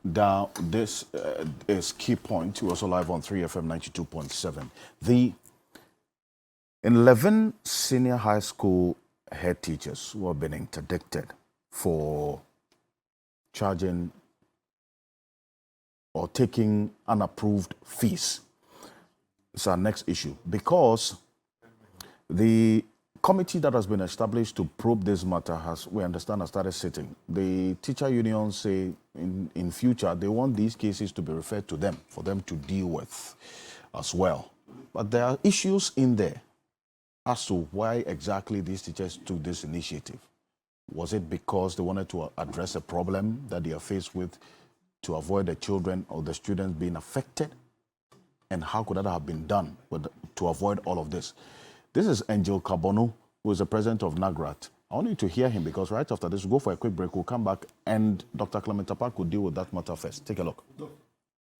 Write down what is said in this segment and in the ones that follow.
Now, this is Key Point. We're also live on 3FM 92.7. The 11 senior high school head teachers who have been interdicted for charging or taking unapproved fees is our next issue, because the committee that has been established to probe this matter has, we understand, has started sitting. The teacher unions say in future they want these cases to be referred to them for them to deal with as well. But there are issues in there as to why exactly these teachers took this initiative. Was it because they wanted to address a problem that they are faced with to avoid the children or the students being affected? And how could that have been done to avoid all of this? This is Angel Kpebu, who is the president of NAGRAT. I want you to hear him, because right after this, we'll go for a quick break. We'll come back and Dr. Clement Apak will deal with that matter first. Take a look.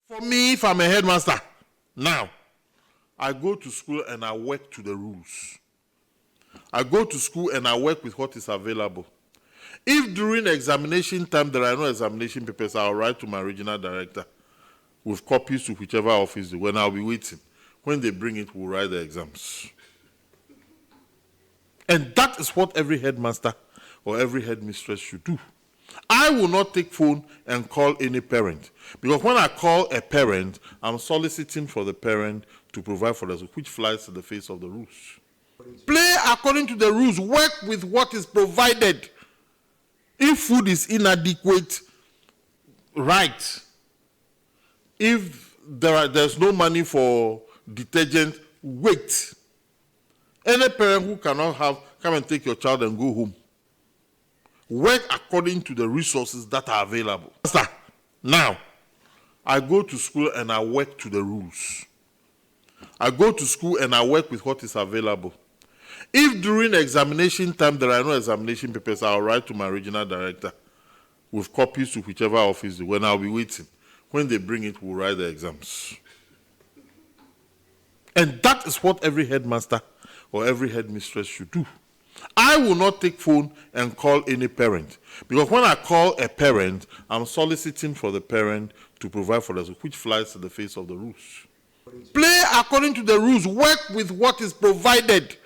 For me, if I'm a headmaster, now, I go to school and I work to the rules. I go to school and I work with what is available. If during examination time there are no examination papers, I'll write to my regional director with copies to whichever office when I'll be waiting. When they bring it, we'll write the exams. And that is what every headmaster or every headmistress should do. I will not take phone and call any parent, because when I call a parent, I'm soliciting for the parent to provide for us, which flies in the face of the rules. Play according to the rules. Work with what is provided. If food is inadequate, write. If there's no money for detergent, wait. Any parent who cannot come and take your child and go home. Work according to the resources that are available. Now, I go to school and I work to the rules. I go to school and I work with what is available. If during examination time there are no examination papers, I'll write to my regional director with copies to whichever office when I'll be waiting. When they bring it, we'll write the exams. And that is what every headmaster or every headmistress should do. I will not take phone and call any parent, because when I call a parent, I'm soliciting for the parent to provide for us, which flies in the face of the rules. Play according to the rules. Work with what is provided.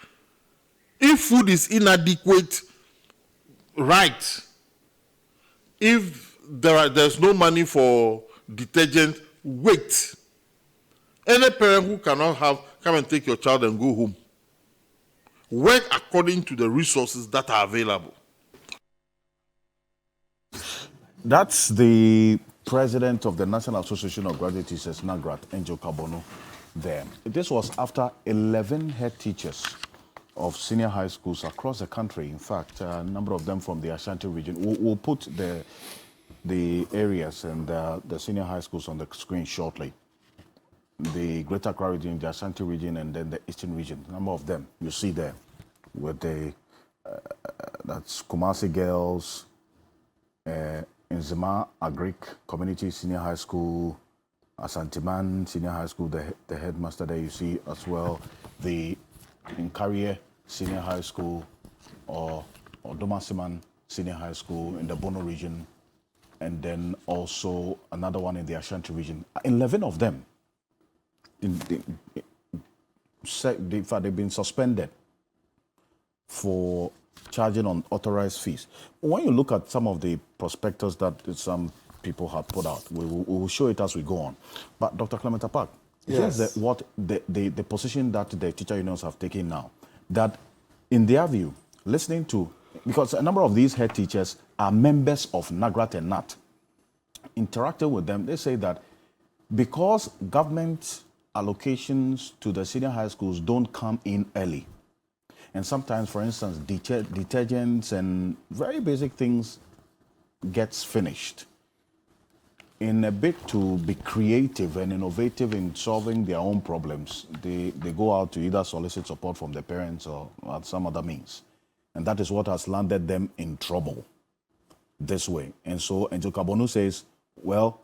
If food is inadequate, write. If there's no money for detergent, wait. Any parent who cannot come and take your child and go home. Work according to the resources that are available. That's the president of the National Association of Graduate Teachers, NAGRAT, Angel Kpebu, there. This was after 11 head teachers of senior high schools across the country. In fact, a number of them from the Ashanti region. We'll put the areas and the senior high schools on the screen shortly. The Greater Accra region, the Ashanti region, and then the Eastern region. A number of them you see there with the that's Kumasi Girls, Nzema Agric Community Senior High School, Asantiman Senior High School, the headmaster there you see as well, the Nkarie Senior High School, or Domasiman Senior High School in the Bono region, and then also another one in the Ashanti region. 11 of them. They've been suspended for charging unauthorized fees. When you look at some of the prospectus that some people have put out, we will show it as we go on. But Dr. Clement Apak, yes, here's the position that the teacher unions have taken now, that in their view, listening to, because a number of these head teachers are members of NAGRAT and NAT, interacting with them, they say that because government allocations to the senior high schools don't come in early, and sometimes, for instance, detergents and very basic things gets finished, in a bid to be creative and innovative in solving their own problems, they go out to either solicit support from the parents or some other means. And that is what has landed them in trouble this way. And so Angel Kpebu says, well,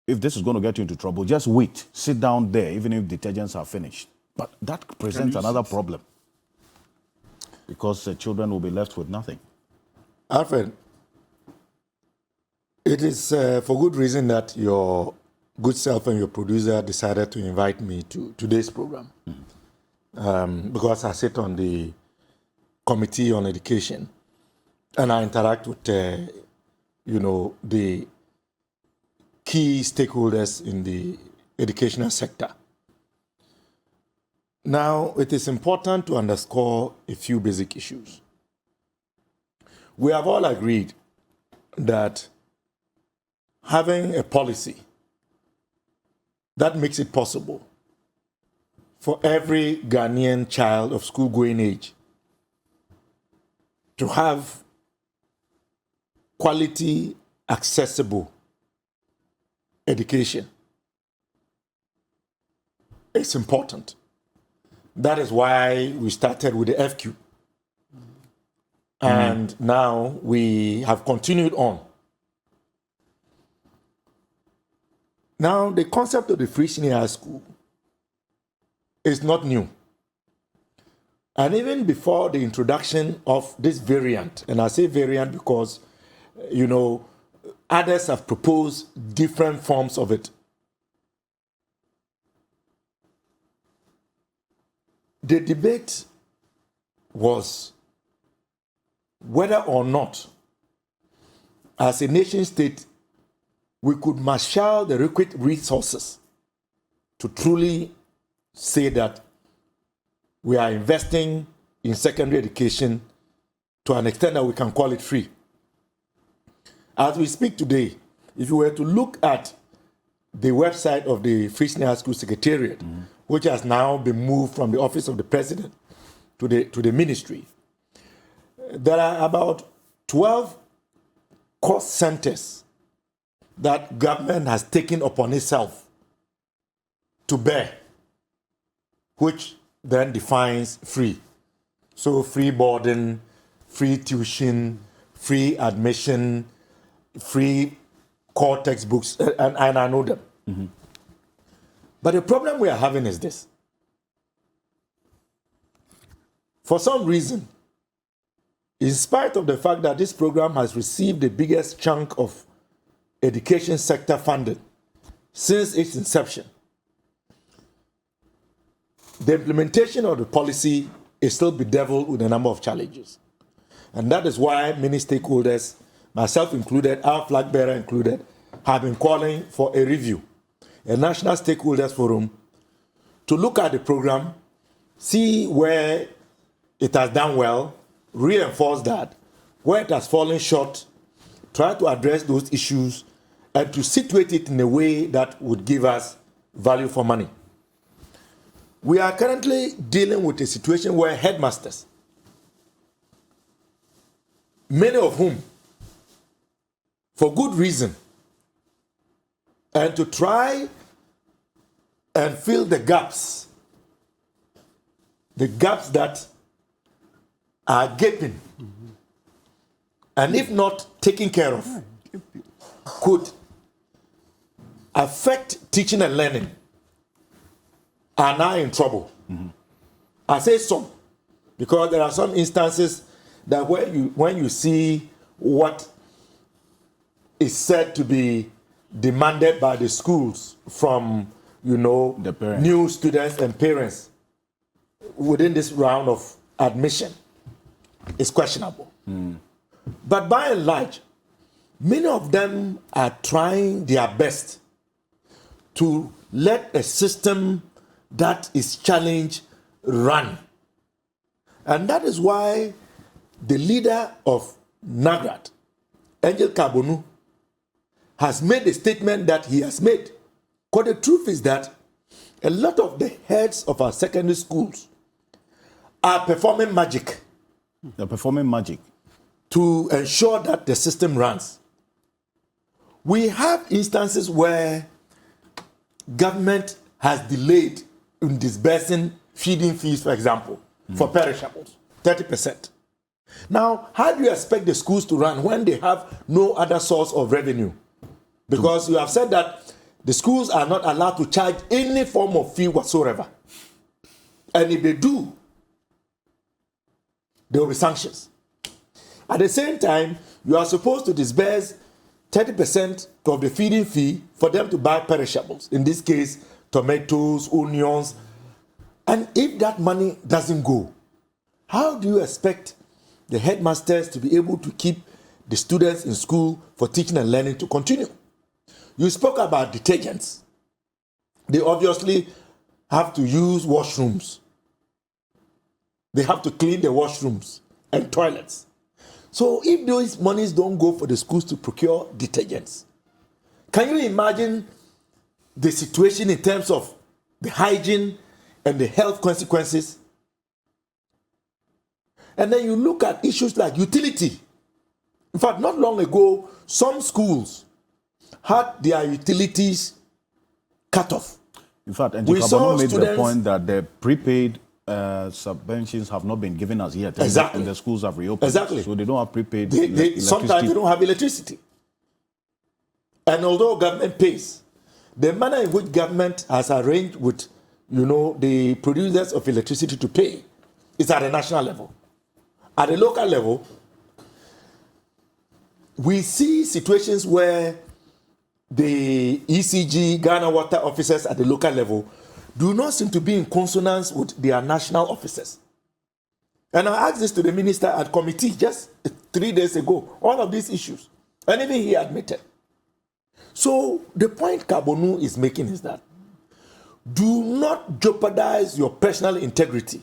if this is going to get you into trouble, just wait, sit down there, even if detergents are finished. But that presents another problem, because the children will be left with nothing. Alfred, It is for good reason that your good self and your producer decided to invite me to today's program. Because I sit on the Committee on Education and I interact with, the key stakeholders in the educational sector. Now, it is important to underscore a few basic issues. We have all agreed that having a policy that makes it possible for every Ghanaian child of school-going age to have quality, accessible education is important. That is why we started with the FQ. And now we have continued on. Now, the concept of the free senior high school is not new. And even before the introduction of this variant, and I say variant because, others have proposed different forms of it. The debate was whether or not, as a nation state, we could marshal the requisite resources to truly say that we are investing in secondary education to an extent that we can call it free. As we speak today, if you were to look at the website of the Free Senior High School Secretariat, which has now been moved from the office of the president to the ministry, there are about 12 cost centers that government has taken upon itself to bear, which then defines free. So free boarding, free tuition, free admission, free core textbooks, and I know them. Mm-hmm. But the problem we are having is this. For some reason, in spite of the fact that this program has received the biggest chunk of education sector funding since its inception, the implementation of the policy is still bedeviled with a number of challenges. And that is why many stakeholders, myself included, our flag bearer included, have been calling for a review, a national stakeholders forum, to look at the program, see where it has done well, reinforce that, where it has fallen short, try to address those issues, and to situate it in a way that would give us value for money. We are currently dealing with a situation where headmasters, many of whom, for good reason, and to try and fill the gaps that are gaping, and if not taken care of, could affect teaching and learning, are now in trouble. Mm-hmm. I say some, because there are some instances that when you see what is said to be demanded by the schools from, the new students and parents within this round of admission, is questionable. Mm. But by and large, many of them are trying their best to let a system that is challenged run. And that is why the leader of NAGRAT, Angel Kpebu, has made a statement that he has made. Because the truth is that a lot of the heads of our secondary schools are performing magic. They're performing magic to ensure that the system runs. We have instances where government has delayed in disbursing feeding fees, for example, for perishables, 30%. Now, how do you expect the schools to run when they have no other source of revenue? Because you have said that the schools are not allowed to charge any form of fee whatsoever. And if they do, there will be sanctions. At the same time, you are supposed to disburse 30% of the feeding fee for them to buy perishables. In this case, tomatoes, onions. And if that money doesn't go, how do you expect the headmasters to be able to keep the students in school for teaching and learning to continue? You spoke about detergents. They obviously have to use washrooms. They have to clean the washrooms and toilets. So if those monies don't go for the schools to procure detergents, can you imagine the situation in terms of the hygiene and the health consequences? And then you look at issues like utility. In fact, not long ago, some schools had their utilities cut off. In fact, and Kpebu made the point that the prepaid subventions have not been given as yet. Exactly. And the schools have reopened. Exactly. So they don't have prepaid sometimes they don't have electricity. And although government pays, the manner in which government has arranged with, the producers of electricity to pay is at a national level. At a local level, we see situations where the ECG, Ghana Water officers at the local level do not seem to be in consonance with their national officers. And I asked this to the minister at committee just 3 days ago, all of these issues. And even he admitted. So the point Kpebu is making is that do not jeopardize your personal integrity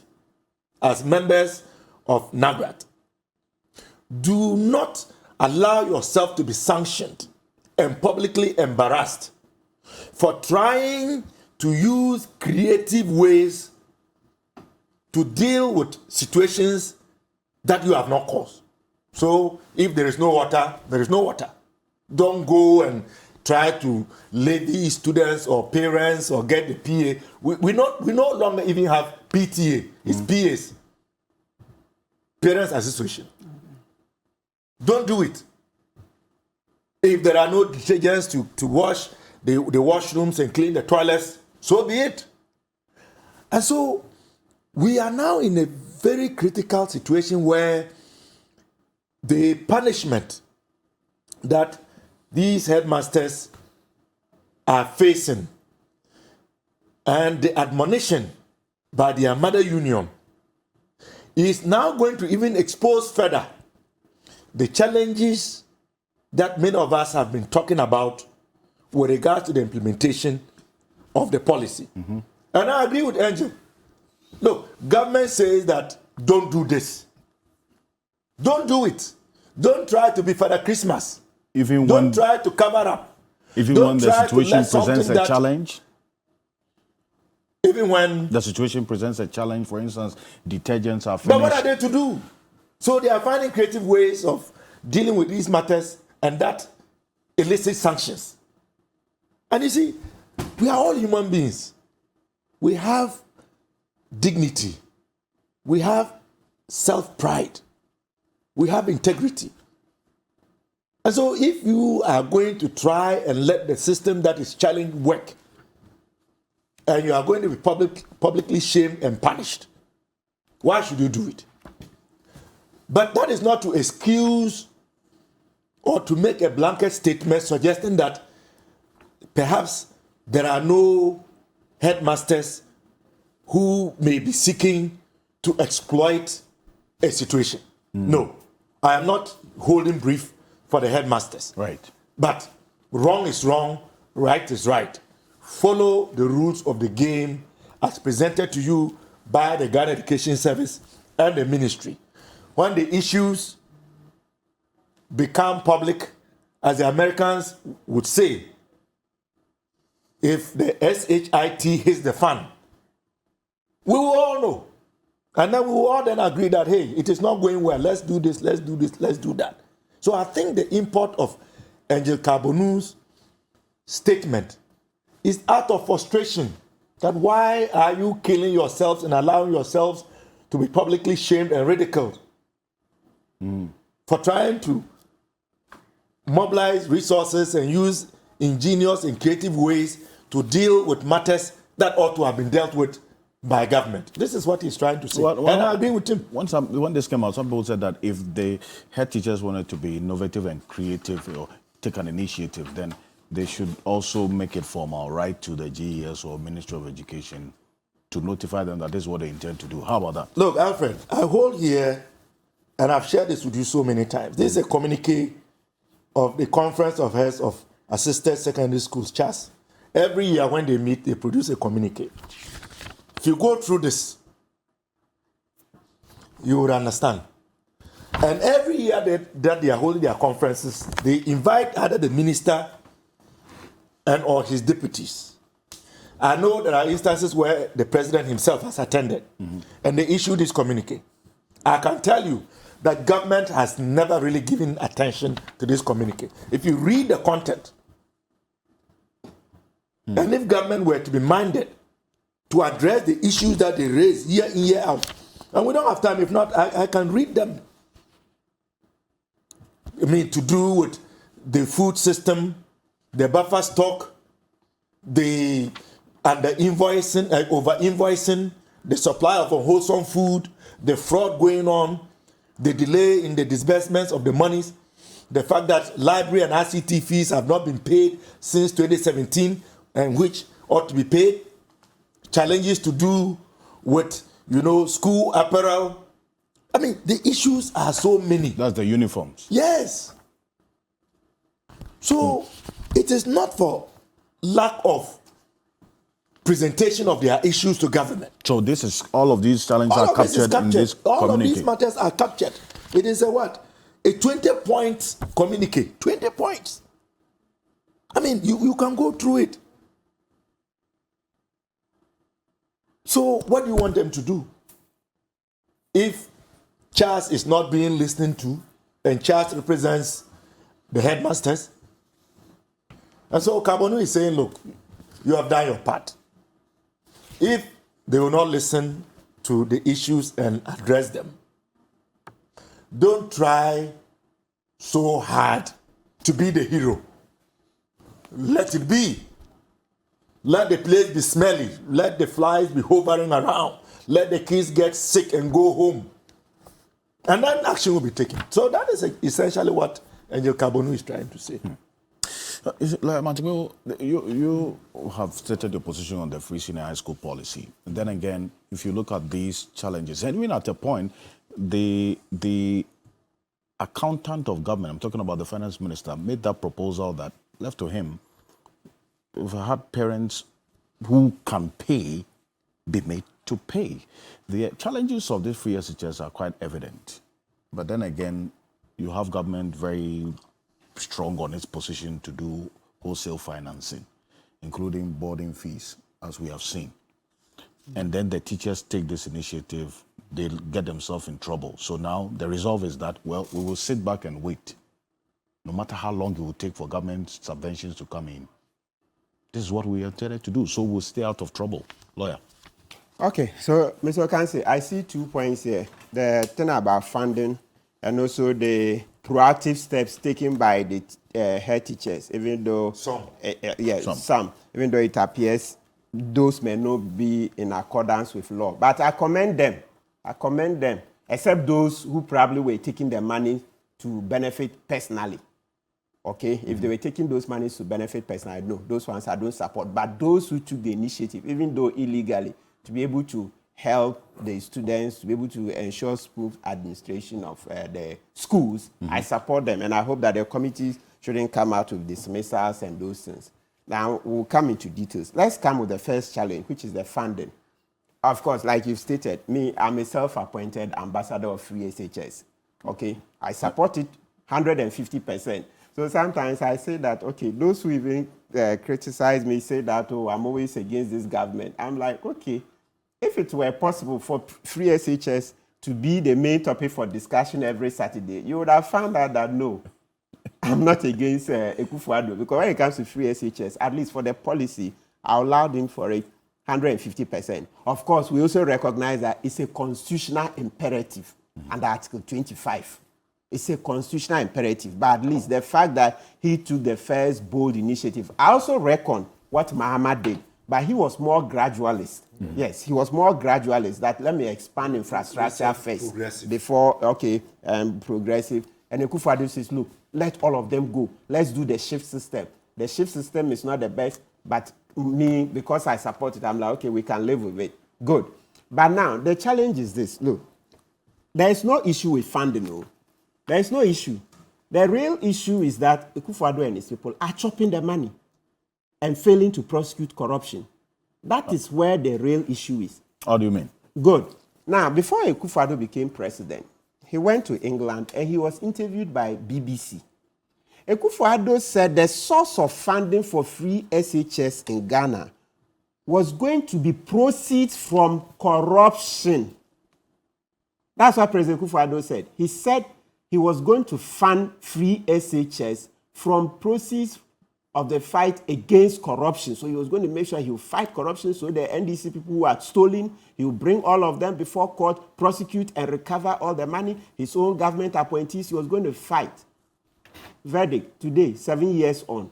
as members of NAGRAT. Do not allow yourself to be sanctioned and publicly embarrassed for trying to use creative ways to deal with situations that you have not caused. So if there is no water, there is no water. Don't go and try to lady students or parents or get the PA. We no longer even have PTA. It's PAs. Parents Association. Don't do it. If there are no detergents to wash the washrooms and clean the toilets, so be it. And so we are now in a very critical situation where the punishment that these headmasters are facing and the admonition by their mother union is now going to even expose further the challenges that many of us have been talking about with regard to the implementation of the policy. Mm-hmm. And I agree with Angel. Look, government says that don't do this. Don't do it. Don't try to be Father Christmas. Don't try to cover up. Even when the situation presents a challenge? Even when the situation presents a challenge, for instance, detergents are finished. But what are they to do? So they are finding creative ways of dealing with these matters, and that elicits sanctions. And you see, we are all human beings. We have dignity. We have self-pride. We have integrity. And so if you are going to try and let the system that is challenged work, and you are going to be publicly shamed and punished, why should you do it? But that is not to excuse or to make a blanket statement suggesting that perhaps there are no headmasters who may be seeking to exploit a situation. No, I am not holding brief for the headmasters. Right. But wrong is wrong, right is right. Follow the rules of the game as presented to you by the Ghana Education Service and the ministry. When the issues become public, as the Americans would say, if the SHIT hits the fan, we will all know. And then we will all then agree that, hey, it is not going well. Let's do this, let's do this, let's do that. So I think the import of Angel Kpebu's statement is out of frustration. That why are you killing yourselves and allowing yourselves to be publicly shamed and ridiculed for trying to mobilize resources and use ingenious and creative ways to deal with matters that ought to have been dealt with by government. This is what he's trying to say. And I agree with him. When this came out, some people said that if the head teachers wanted to be innovative and creative, take an initiative, then they should also make it formal, right to the GES or Ministry of Education to notify them that this is what they intend to do. How about that? Look, Alfred, I hold here, and I've shared this with you so many times. This is a communique of the Conference of Heads of Assisted Secondary Schools, CHAS. Every year when they meet, they produce a communique. If you go through this, you would understand. And every year that they are holding their conferences, they invite either the minister and or his deputies. I know there are instances where the president himself has attended, and they issue this communique. I can tell you that government has never really given attention to this communique. If you read the content, and if government were to be minded to address the issues that they raise year in, year out, and we don't have time, if not, I can read them. I mean, to do with the food system, the buffer stock, the invoicing, over invoicing, the supply of unwholesome food, the fraud going on, the delay in the disbursements of the monies, the fact that library and ICT fees have not been paid since 2017, and which ought to be paid, challenges to do with, school apparel. I mean, the issues are so many. That's the uniforms. Yes. So it is not for lack of presentation of their issues to government. So this is all of these challenges are captured in this all communique. of these matters are captured. It is a what? A 20-point communique. 20 points. I mean, you can go through it. So what do you want them to do? If CHAS is not being listened to, and CHAS represents the headmasters, and so Kpebu is saying, look, you have done your part. If they will not listen to the issues and address them, don't try so hard to be the hero. Let it be. Let the place be smelly. Let the flies be hovering around. Let the kids get sick and go home. And then action will be taken. So that is essentially what Angel Kpebu is trying to say. You have stated your position on the free senior high school policy. And then again, if you look at these challenges, and even at a point, the accountant of government, I'm talking about the finance minister, made that proposal that left to him, if I had parents who can pay, be made to pay. The challenges of this free SHS are quite evident. But then again, you have government very strong on its position to do wholesale financing, including boarding fees, as we have seen. And then the teachers take this initiative, they get themselves in trouble. So now the resolve is that, well, we will sit back and wait, no matter how long it will take for government subventions to come in. This is what we intended to do, so we'll stay out of trouble. Lawyer. Okay, so Mr. Okansi, I see 2 points here. The thing about funding and also the proactive steps taken by the head teachers, even though some, even though it appears those may not be in accordance with law. But I commend them, except those who probably were taking the money to benefit personally. Okay, if they were taking those monies to benefit personally, no, those ones I don't support. But those who took the initiative, even though illegally, to be able to help the students, to be able to ensure smooth administration of the schools, I support them. And I hope that the committees shouldn't come out with dismissals and those things. Now, we'll come into details. Let's come with the first challenge, which is the funding. Of course, like you've stated, I'm a self-appointed ambassador of free SHS. Okay, I support it 150%. So sometimes I say that, okay, those who even criticize me say that, oh, I'm always against this government. I'm like, okay, if it were possible for free SHS to be the main topic for discussion every Saturday, you would have found out that no, I'm not against Akufo-Addo, because when it comes to free SHS, at least for the policy, I allowed him for it 150%. Of course, we also recognize that it's a constitutional imperative under Article 25. It's a constitutional imperative, but at least the fact that he took the first bold initiative. I also reckon what Mahamat did, but he was more gradualist. Yes, he was more gradualist, that let me expand infrastructure first before, progressive. And Akufo-Addo says, look, let all of them go. Let's do the shift system. The shift system is not the best, but me, because I support it, I'm like, okay, we can live with it. Good. But now, the challenge is this. Look, there is no issue with funding. No. There is no issue. The real issue is that Akufo-Addo and his people are chopping the money and failing to prosecute corruption. That is where the real issue is. How do you mean? Good. Now, before Akufo-Addo became president, he went to England and he was interviewed by BBC. Akufo-Addo said the source of funding for free SHS in Ghana was going to be proceeds from corruption. That's what President Akufo-Addo said. He said he was going to fund free SHS from proceeds of the fight against corruption. So he was going to make sure he would fight corruption, so the NDC people who had stolen, he would bring all of them before court, prosecute and recover all the money. His own government appointees, he was going to fight. Verdict, today, 7 years on.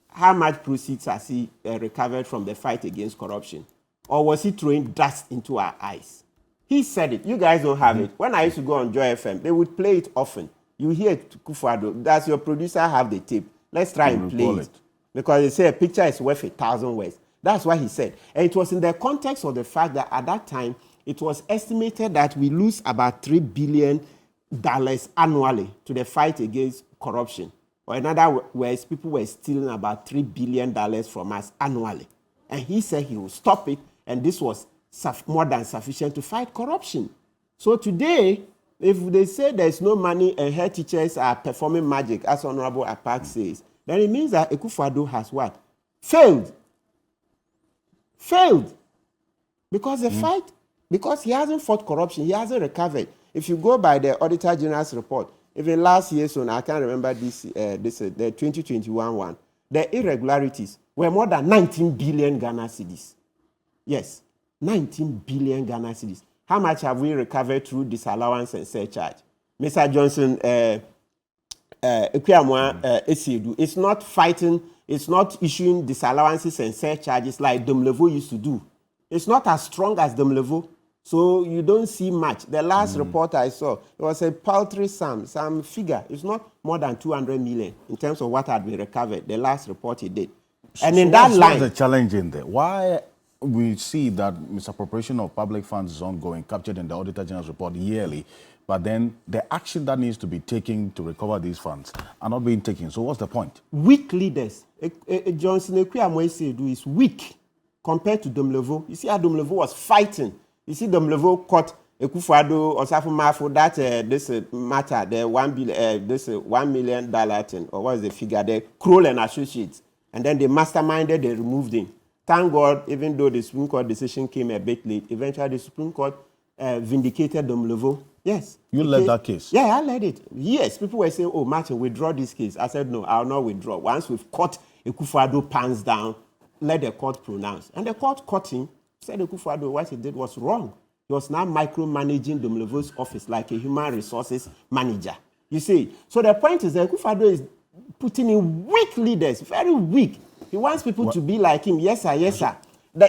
How much proceeds has he recovered from the fight against corruption? Or was he throwing dust into our eyes? He said it. You guys don't have it. When I used to go on Joy FM, they would play it often. You hear Akufo-Addo. Does your producer have the tape? Let's try and play it. Because they say a picture is worth 1,000 words. That's what he said. And it was in the context of the fact that at that time, it was estimated that we lose about $3 billion annually to the fight against corruption. Or in other words, people were stealing about $3 billion from us annually. And he said he would stop it, and this was more than sufficient to fight corruption. So today, if they say there's no money and head teachers are performing magic, as Honorable Apak says, then it means that Akufo-Addo has what? Failed. Failed. Because the fight, because he hasn't fought corruption, he hasn't recovered. If you go by the Auditor General's report, even last year, so I can't remember the 2021 one, the irregularities were more than 19 billion Ghana cedis. Yes, 19 billion Ghana cedis. How much have we recovered through disallowance and surcharge? Mr. Johnson, it's not fighting, it's not issuing disallowances and surcharges like Domlevo used to do. It's not as strong as Domlevo, so you don't see much. The last report I saw, it was a paltry sum, some figure. It's not more than 200 million in terms of what had been recovered, the last report he did. And in that line... What's the challenge in there? Why we see that misappropriation of public funds is ongoing, captured in the Auditor General's report yearly, but then the action that needs to be taken to recover these funds are not being taken. So what's the point? Weak leaders. Johnson Ekwe is weak compared to Domlevo. You see how Domlevo was fighting. You see Domlevo caught Akufo-Addo or Safo that this matter, the $1 million thing, or what is the figure, the Kroll and Associates. And then they masterminded, they removed him. Thank God, even though the Supreme Court decision came a bit late, eventually the Supreme Court vindicated Domlevo. Yes. You led that case? Yeah, I led it. Yes, people were saying, oh, Martin, withdraw this case. I said, no, I'll not withdraw. Once we've caught Akufo-Addo pants down, let the court pronounce. And the court caught him, said Akufo-Addo, what he did was wrong. He was now micromanaging Domlevo's office like a human resources manager. You see, so the point is that Akufo-Addo is putting in weak leaders, very weak. He wants people to be like him. Yes, sir, yes, sir.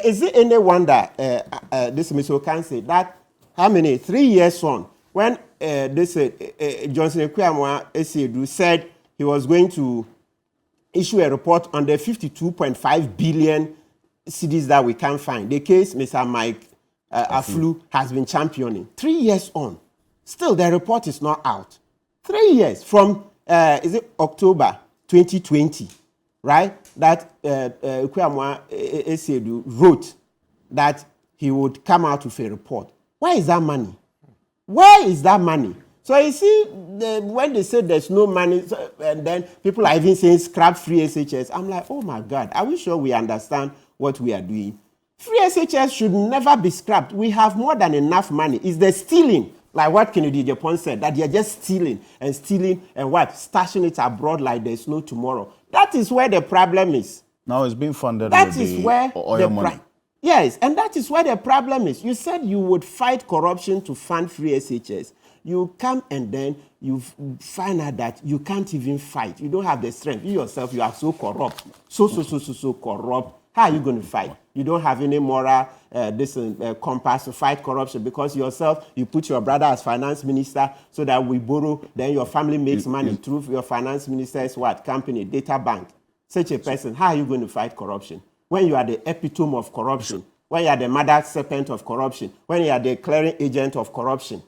Is it any wonder, this Mr. Okanse, that how many, 3 years on, when Johnson Ekwe said he was going to issue a report on the 52.5 billion cedis that we can't find. The case Mr. Mike Aflu has been championing. 3 years on. Still, the report is not out. 3 years from, is it October 2020, right? That Ekwe wrote that he would come out with a report. Where is that money? Where is that money? So you see, when they say there's no money, and then people are even saying scrap free SHS, I'm like, oh my God, are we sure we understand what we are doing? Free SHS should never be scrapped. We have more than enough money. It's the stealing, like what Kennedy Japan said, that they're just stealing and what? Stashing it abroad like there's no tomorrow. That is where the problem is. Now it's being funded that with is the where oil money. Yes, and that is where the problem is. You said you would fight corruption to fund free SHS. You come and then you find out that you can't even fight. You don't have the strength. You yourself, you are so corrupt. So corrupt How are you going to fight? You don't have any moral compass to fight corruption because yourself, you put your brother as finance minister so that we borrow, then your family makes money through your finance minister's what? Company, data bank. Such a person, how are you going to fight corruption? When you are the epitome of corruption, when you are the mother serpent of corruption, when you are the clearing agent of corruption.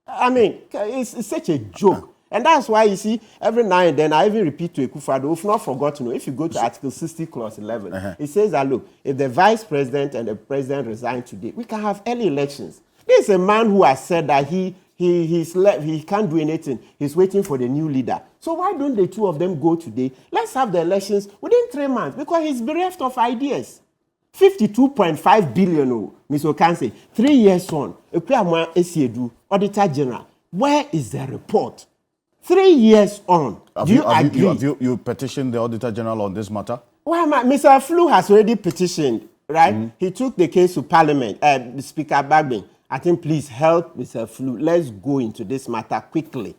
I mean, it's such a joke. And that's why, you see, every now and then, I even repeat to Akufo-Addo, we've not forgotten, if you go to Article 60, Clause 11, it says that, look, if the vice president and the president resign today, we can have early elections. This is a man who has said that he can't do anything. He's waiting for the new leader. So why don't the two of them go today? Let's have the elections within 3 months, because he's bereft of ideas. 52.5 billion, Mr. Okanse, 3 years on, Auditor General, where is the report? 3 years on. Do you agree? Have you petitioned the Auditor General on this matter? Well, Mr. Flu has already petitioned, right? He took the case to Parliament. Speaker Bagbin, I think please help Mr. Flu. Let's go into this matter quickly.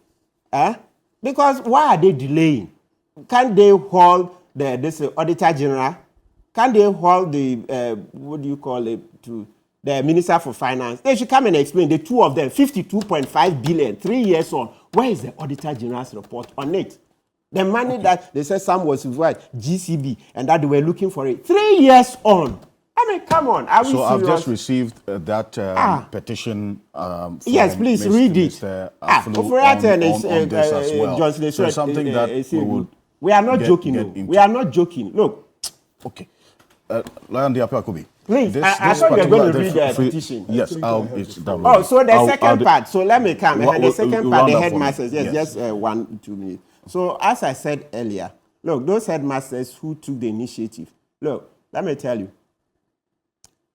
Because why are they delaying? Can't they hold this Auditor General? Can't they hold the, what do you call it, to the Minister for Finance? They should come and explain, the two of them, 52.5 billion, 3 years on. Where is the Auditor General's report on it? The money that they said some was with GCB and that they were looking for it. 3 years on. I mean, come on. Are we serious? I've just received that petition. Yes, please read it. Mr. Aflu on this as well. So something that we are not joking. We are not joking. Look. Okay. Lion Diapakubi. Please, I thought you were going to read the petition. Yes, it's done. Oh, so the second part. So let me come. And the second part, the headmasters. Yes, just 1 2 minutes. So as I said earlier, look, those headmasters who took the initiative, look, let me tell you,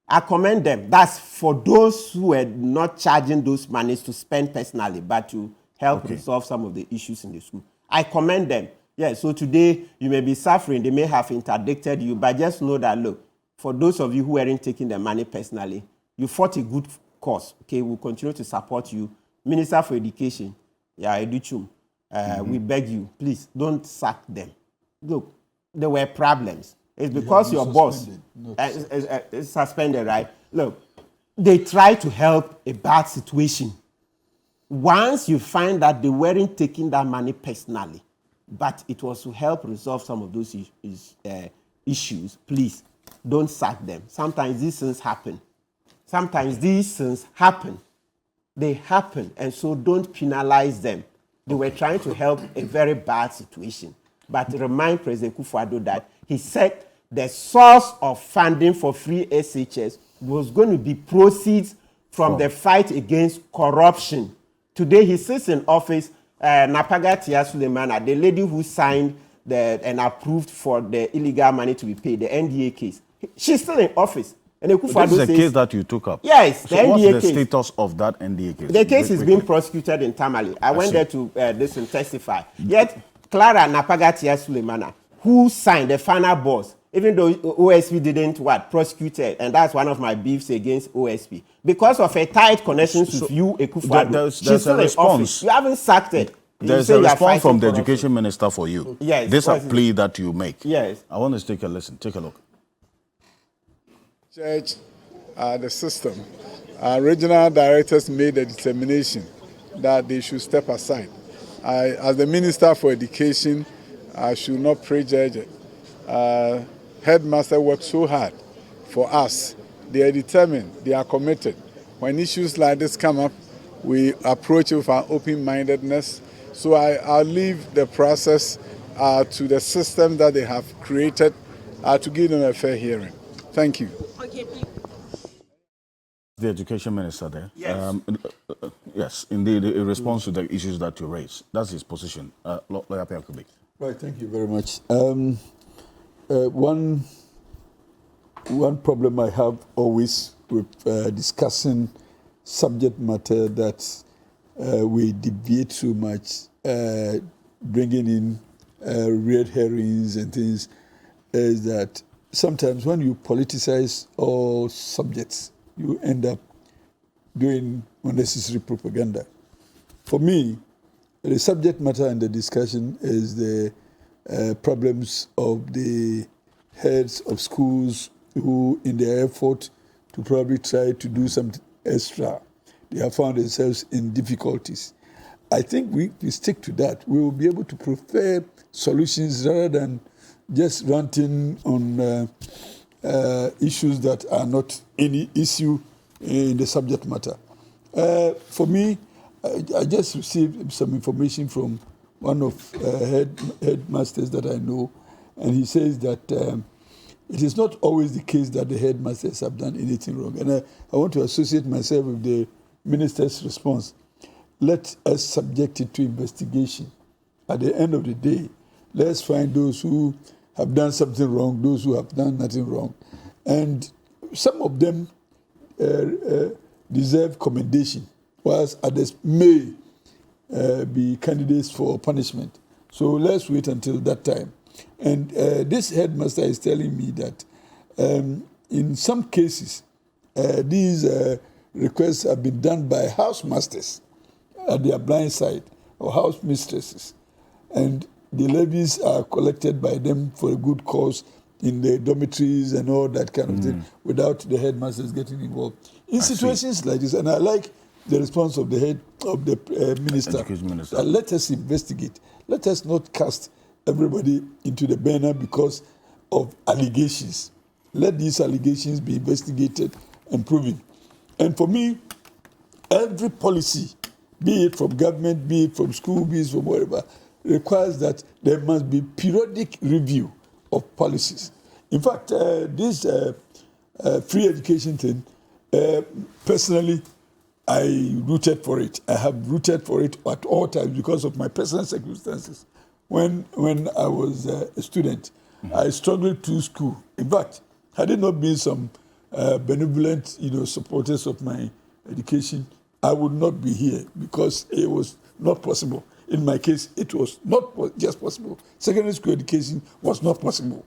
I commend them. That's for those who are not charging those monies to spend personally, but to help resolve some of the issues in the school. I commend them. Yeah, so today you may be suffering. They may have interdicted you, but just know that, look, for those of you who aren't taking the money personally, you fought a good cause. Okay, we'll continue to support you. Minister for Education, Educhum, we beg you, please don't sack them. Look, there were problems. It's because your boss is suspended, right? Look, they tried to help a bad situation. Once you find that they weren't taking that money personally, but it was to help resolve some of those issues, please don't sack them. Sometimes these things happen. They happen, and so don't penalize them. They were trying to help a very bad situation. But remind President Akufo-Addo that he said the source of funding for free SHS was going to be proceeds from the fight against corruption. Today he sits in office, Napaga Tia Sulemana, the lady who signed and approved for the illegal money to be paid, the NDA case. She's still in office. And this is a case that you took up. Yes, so what's the status of that NDA case? The case is being prosecuted in Tamale. I went there to listen, testify. Yet, Clara Napaga Tia Sulemana, who signed the final boss, even though OSP didn't prosecute it, and that's one of my beefs against OSP. Because of a tight connections with you, Akufo-Addo, she's still in office. You haven't sacked it. There's a response from the education minister for you. Yes. This is a plea that you make. Yes. I want to take a listen. Take a look. Judge, the system, regional directors made a determination that they should step aside. As the Minister for Education, I should not prejudge it. Headmaster worked so hard for us. They are determined, they are committed. When issues like this come up, we approach it with our open-mindedness. So I'll leave the process to the system that they have created to give them a fair hearing. Thank you. Okay, please. The education minister there. Yes. Yes, indeed, in response to the issues that you raised. That's his position. Lawyer Pelkubi. Right, thank you very much. One problem I have always with discussing subject matter that we deviate too much, bringing in red herrings and things, is that sometimes when you politicize all subjects, you end up doing unnecessary propaganda. For me, the subject matter and the discussion is the problems of the heads of schools who, in their effort to probably try to do something extra, they have found themselves in difficulties. I think we stick to that. We will be able to prefer solutions rather than just ranting on issues that are not any issue in the subject matter. For me, I just received some information from one of headmasters that I know, and he says that it is not always the case that the headmasters have done anything wrong. And I want to associate myself with the minister's response. Let us subject it to investigation. At the end of the day, let's find those who have done something wrong, those who have done nothing wrong. And some of them deserve commendation, whilst others may be candidates for punishment. So let's wait until that time. And this headmaster is telling me that in some cases, these requests have been done by housemasters at their blind side, or house mistresses. And the levies are collected by them for a good cause in the dormitories and all that kind of thing, without the headmasters getting involved. In situations like this, and I like the response of the head of the minister, Education minister. Let us investigate. Let us not cast everybody into the burner because of allegations. Let these allegations be investigated and proven. And for me, every policy, be it from government, be it from school, be it from wherever, requires that there must be periodic review of policies. In fact, this free education thing, personally, I rooted for it. I have rooted for it at all times because of my personal circumstances. When I was a student, I struggled through school. In fact, had it not been some benevolent, supporters of my education, I would not be here because it was not possible. In my case, it was not just possible. Secondary school education was not possible.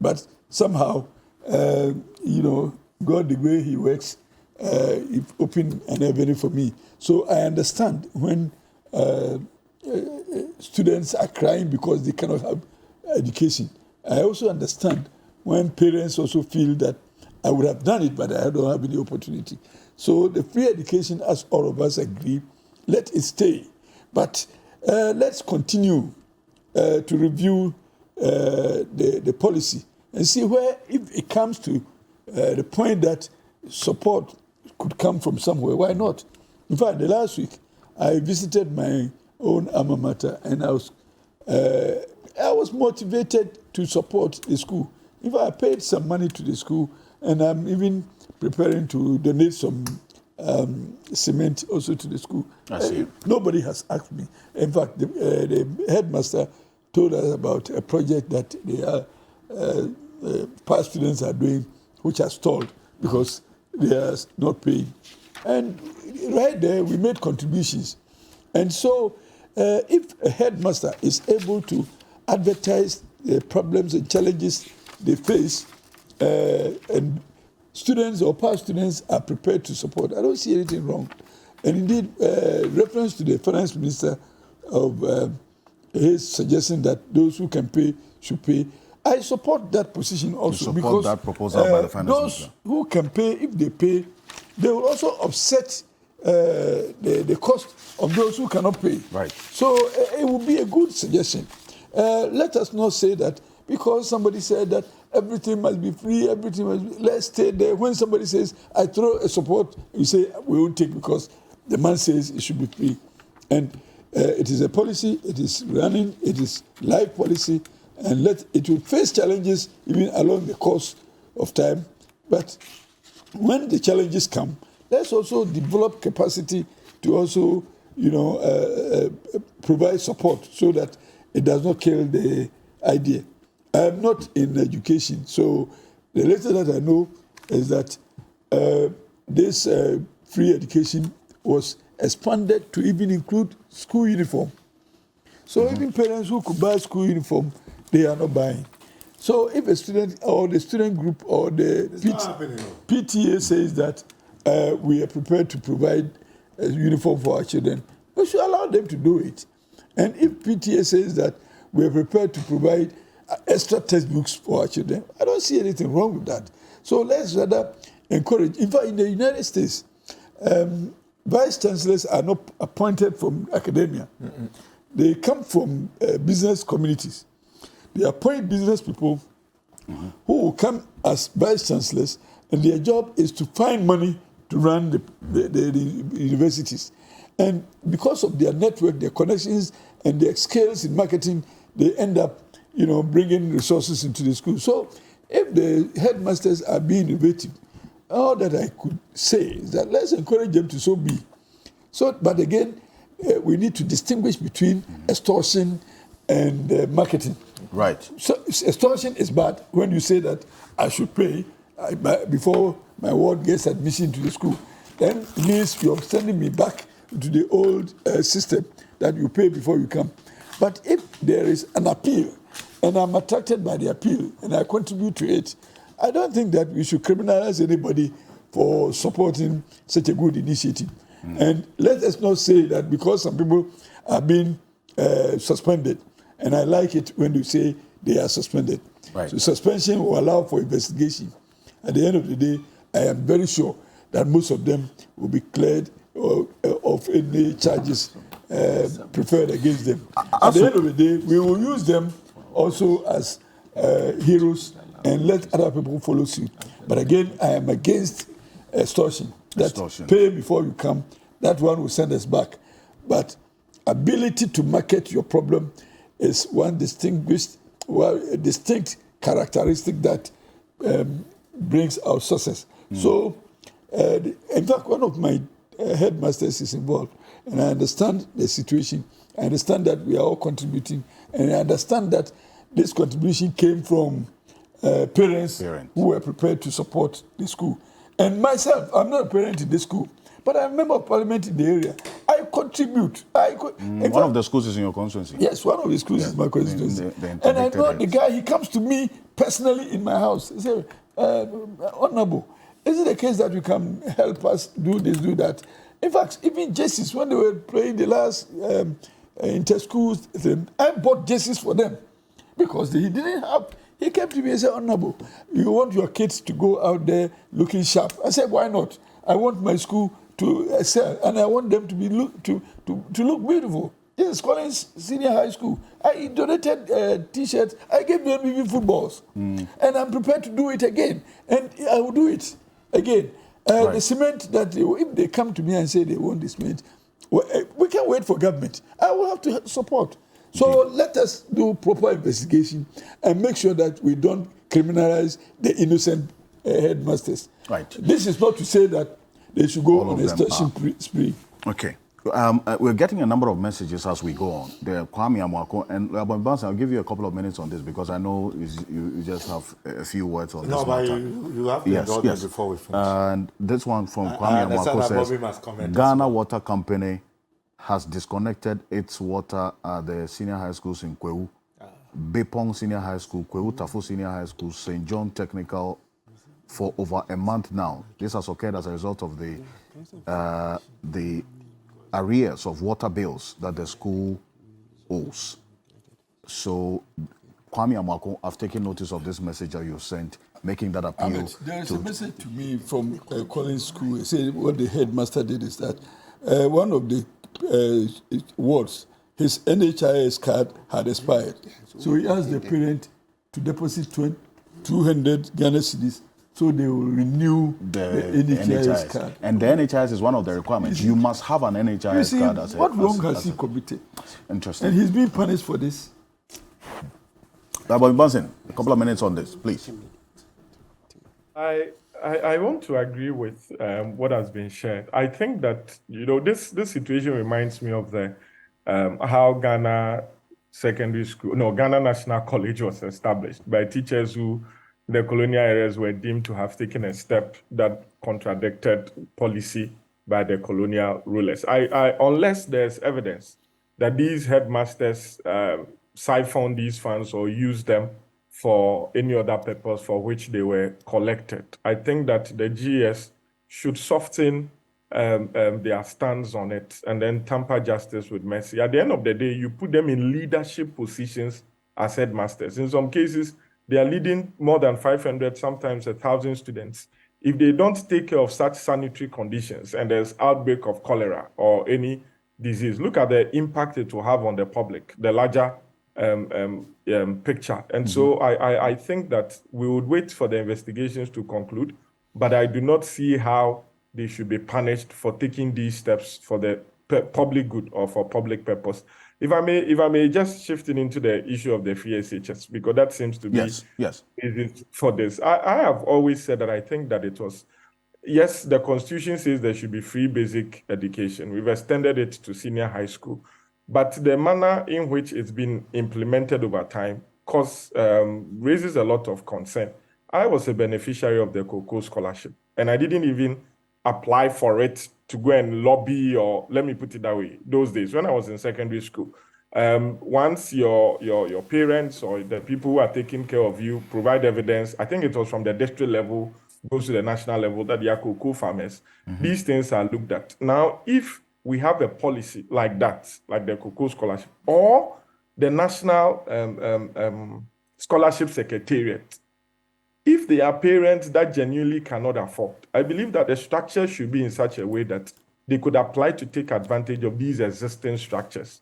But somehow, God, the way he works, he opened an avenue for me. So I understand when students are crying because they cannot have education. I also understand when parents also feel that I would have done it, but I don't have any opportunity. So the free education, as all of us agree, let it stay. But let's continue to review the policy and see where, if it comes to the point that support could come from somewhere, why not? In fact, the last week, I visited my own alma mater, and I was motivated to support the school. In fact, I paid some money to the school, and I'm even preparing to donate some cement also to the school. I see. Nobody has asked me. In fact, the headmaster told us about a project that past students are doing, which has stalled because they are not paying. And right there, we made contributions. And so, if a headmaster is able to advertise the problems and challenges they face, and students or past students are prepared to support, I don't see anything wrong. And indeed, reference to the finance minister of his suggestion that those who can pay should pay, I support that position also. You support because that proposal by the finance those minister. who can pay, if they pay, they will also offset the cost of those who cannot pay. Right. So it would be a good suggestion. Let us not say that because somebody said that everything must be free, everything must be, let's stay there. When somebody says, I throw a support, you say, we won't take because the man says it should be free. And it is a policy, it is running, it is live policy, and it will face challenges even along the course of time. But when the challenges come, let's also develop capacity to also, provide support so that it does not kill the idea. I am not in education, so the little that I know is that this free education was expanded to even include school uniform. So even parents who could buy school uniform, they are not buying. So if a student or the student group or the PTA says that we are prepared to provide a uniform for our children, we should allow them to do it. And if PTA says that we are prepared to provide extra textbooks for our children. I don't see anything wrong with that. So let's rather encourage. In fact, in the United States, vice chancellors are not appointed from academia. They come from business communities. They appoint business people who will come as vice chancellors, and their job is to find money to run the universities. And because of their network, their connections, and their skills in marketing, they end up, bringing resources into the school. So if the headmasters are being innovative, all that I could say is that let's encourage them to so be. So, but again, we need to distinguish between extortion and marketing. Right. So extortion is bad when you say that I should pay before my ward gets admission to the school. Then it means you're sending me back to the old system that you pay before you come. But if there is an appeal, and I'm attracted by the appeal, and I contribute to it, I don't think that we should criminalize anybody for supporting such a good initiative. And let us not say that because some people are being suspended, and I like it when you say they are suspended. Right. So suspension will allow for investigation. At the end of the day, I am very sure that most of them will be cleared of any charges preferred against them. At the end of the day, we will use them also as heroes and let other people follow suit. But again, I am against extortion. That pay before you come, that one will send us back. But ability to market your problem is one distinct characteristic that brings out success. So, in fact, one of my headmasters is involved, and I understand the situation. I understand that we are all contributing, and I understand that this contribution came from parents who were prepared to support the school. And myself, I'm not a parent in this school, but I'm a member of parliament in the area. I contribute. One of the schools is in your constituency? Yes, one of the schools is my constituency. And I know the guy, he comes to me personally in my house. He says, Honorable, is it the case that you can help us do this, do that? In fact, even jerseys, when they were playing the last inter-school thing, I bought jerseys for them because he didn't have. He came to me and said, Honorable, you want your kids to go out there looking sharp. I said, why not? I want my school to excel, and I want them to be look beautiful. This is Collins Senior High School. I donated T-shirts. I gave them even footballs. And I'm prepared to do it again. And I will do it again. The cement that if they come to me and say they want the cement, we can't wait for government. I will have to support. So let us do proper investigation and make sure that we don't criminalize the innocent headmasters. Right. This is not to say that they should go on a extortion spree. Okay. We're getting a number of messages as we go on. The Kwame Amwako and Bansi, I'll give you a couple of minutes on this because I know you just have a few words on this matter. No, but you have to indulge them before we finish. And this one from Kwame Amwako says, Ghana Water Company has disconnected its water at the senior high schools in Kpebu, Bepong Senior High School, Kpebu Tafu Senior High School, St. John Technical for over a month now. This has occurred as a result of the arrears of water bills that the school owes. So, Kwame Amwako, I've taken notice of this message that you sent, making that appeal. There is a message to me from Collins School. It said what the headmaster did is that one of the wards, his NHIS card had expired. So he asked the parent to deposit 200 Ghana cedis so they will renew the NHIS card. And the NHIS is one of the requirements. You must have an NHIS card. As what wrong has he committed? Interesting. And he's being punished for this. Rabbi Bansin, a couple of minutes on this, please. I want to agree with what has been shared. I think that this situation reminds me of the how Ghana National College was established by teachers who, in the colonial areas, were deemed to have taken a step that contradicted policy by the colonial rulers. Unless there's evidence that these headmasters siphoned these funds or used them for any other purpose for which they were collected, I think that the GS should soften their stance on it and then temper justice with mercy. At the end of the day, you put them in leadership positions as headmasters. In some cases, they are leading more than 500, sometimes 1,000 students. If they don't take care of such sanitary conditions and there's outbreak of cholera or any disease, look at the impact it will have on the public, the larger picture. And so I think that we would wait for the investigations to conclude, but I do not see how they should be punished for taking these steps for the public good or for public purpose. If I may just shift into the issue of the free SHS, because that seems to be easy for this. I have always said that I think that it was, yes, the Constitution says there should be free basic education. We've extended it to senior high school. But the manner in which it's been implemented over time raises a lot of concern. I was a beneficiary of the Cocoa Scholarship, and I didn't even apply for it to go and lobby, or let me put it that way. Those days, when I was in secondary school, once your parents or the people who are taking care of you provide evidence, I think it was from the district level, goes to the national level, that they are cocoa farmers. These things are looked at. Now, if we have a policy like that, like the Cocoa Scholarship, or the National Scholarship Secretariat, if they are parents that genuinely cannot afford, I believe that the structure should be in such a way that they could apply to take advantage of these existing structures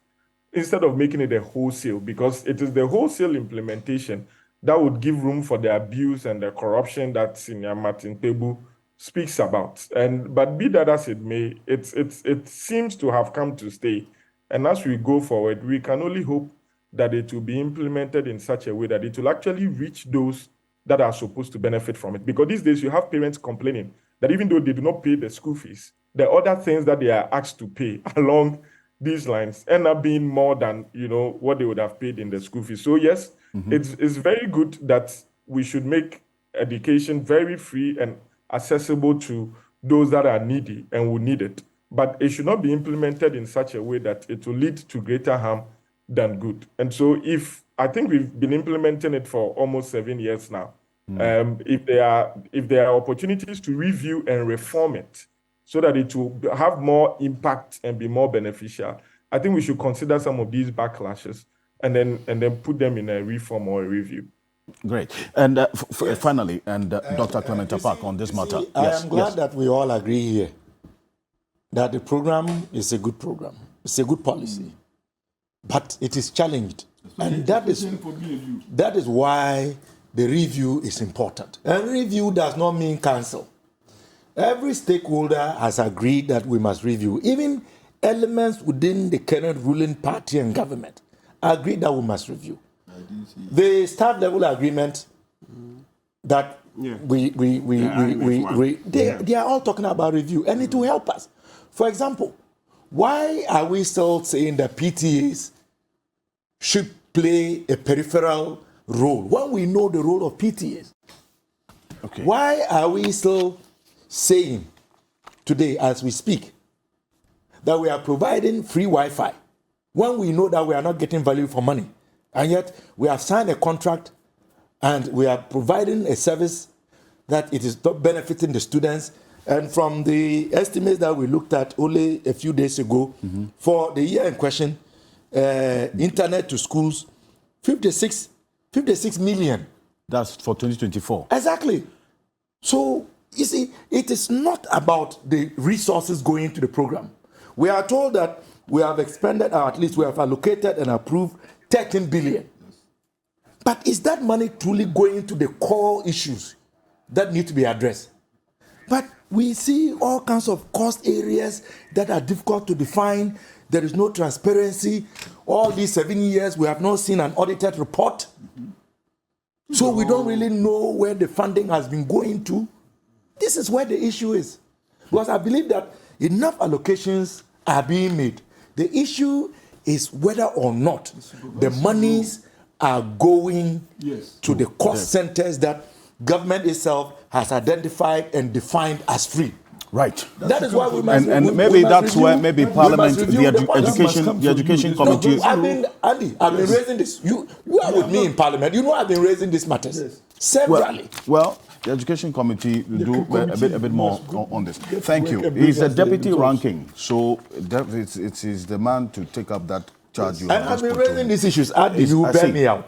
instead of making it a wholesale, because it is the wholesale implementation that would give room for the abuse and the corruption that Senior Martin Kpebu speaks about. But be that as it may, it seems to have come to stay. And as we go forward, we can only hope that it will be implemented in such a way that it will actually reach those that are supposed to benefit from it. Because these days you have parents complaining that even though they do not pay the school fees, the other things that they are asked to pay along these lines end up being more than what they would have paid in the school fees. So yes, it's very good that we should make education very free and accessible to those that are needy and will need it. But it should not be implemented in such a way that it will lead to greater harm than good. And so I think we've been implementing it for almost 7 years now. If there are opportunities to review and reform it so that it will have more impact and be more beneficial, I think we should consider some of these backlashes and then put them in a reform or a review. Great. And finally, Dr. Clement Park on this matter. I am glad that we all agree here that the program is a good program. It's a good policy. But it is challenged. And that is why the review is important. And review does not mean cancel. Every stakeholder has agreed that we must review. Even elements within the current ruling party and government agree that we must review. The staff level agreement that they are all talking about review, and it will help us. For example, why are we still saying that PTAs should play a peripheral role when we know the role of PTAs? Okay. Why are we still saying today, as we speak, that we are providing free Wi-Fi when we know that we are not getting value for money? And yet we have signed a contract and we are providing a service that it is not benefiting the students. And from the estimates that we looked at only a few days ago, for the year in question, internet to schools, 56 million. That's for 2024. Exactly. So, you see, it is not about the resources going into the program. We are told that we have expended, or at least we have allocated and approved 13 billion. But is that money truly going to the core issues that need to be addressed? But we see all kinds of cost areas that are difficult to define. There is no transparency. All these 7 years, we have not seen an audited report. So we don't really know where the funding has been going to. This is where the issue is. Because I believe that enough allocations are being made. The issue is whether or not the monies are going to the cost centers that government itself has identified and defined as free. Right. That is why we must. And maybe that's where maybe Parliament, the education committee. I've been raising this. You are with me in Parliament. You know I've been raising these matters severally. Well, the education committee will do a bit more on this. Thank you. He's the deputy ranking, so it is the man to take up that charge. And I've been raising these issues. You bear me out.